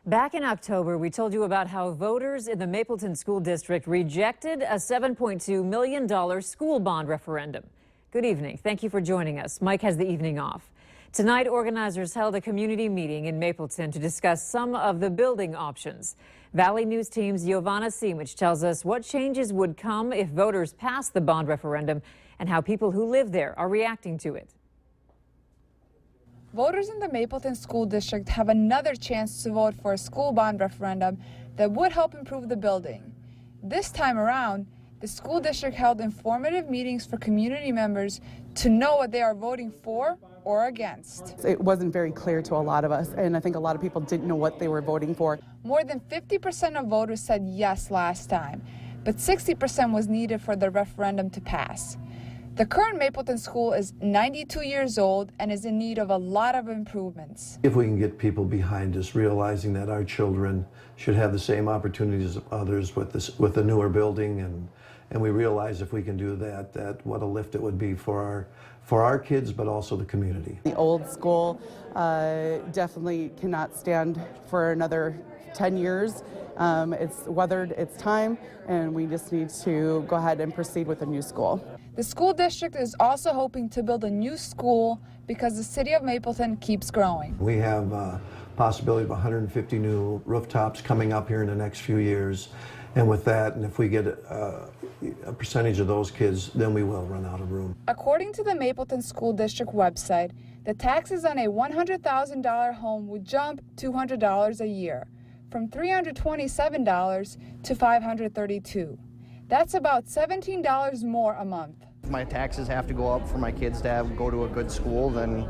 Back in October, we told you about how voters in the Mapleton School District rejected a $7.2 million school bond referendum. Good evening. Thank you for joining us. Mike has the evening off. Tonight, organizers held a community meeting in Mapleton to discuss some of the building options. Valley News Team's Giovanna Simic tells us what changes would come if voters pass the bond referendum and how people who live there are reacting to it. Voters in the Mapleton School District have another chance to vote for a school bond referendum that would help improve the building. This time around, the school district held informative meetings for community members to know what they are voting for or against. It wasn't very clear to a lot of us, and I think a lot of people didn't know what they were voting for. More than 50% of voters said yes last time, but 60% was needed for the referendum to pass. The current Mapleton school is 92 years old and is in need of a lot of improvements. If we can get people behind us, realizing that our children should have the same opportunities as others with the newer building, and we realize if we can do that what a lift it would be for our kids, but also the community. The old school definitely cannot stand for another 10 years. It's weathered its time, and we just need to go ahead and proceed with a new school. The school district is also hoping to build a new school because the city of Mapleton keeps growing. We have a possibility of 150 new rooftops coming up here in the next few years. And with that, and if we get a percentage of those kids, then we will run out of room. According to the Mapleton School District website, the taxes on a $100,000 home would jump $200 a year, from $327 to $532. That's about $17 more a month. If my taxes have to go up for my kids to go to a good school, then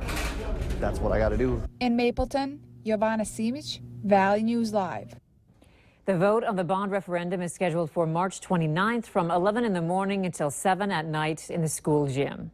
that's what I got to do. In Mapleton, Giovanna Simic, Valley News Live. The vote on the bond referendum is scheduled for March 29th from 11 in the morning until 7 at night in the school gym.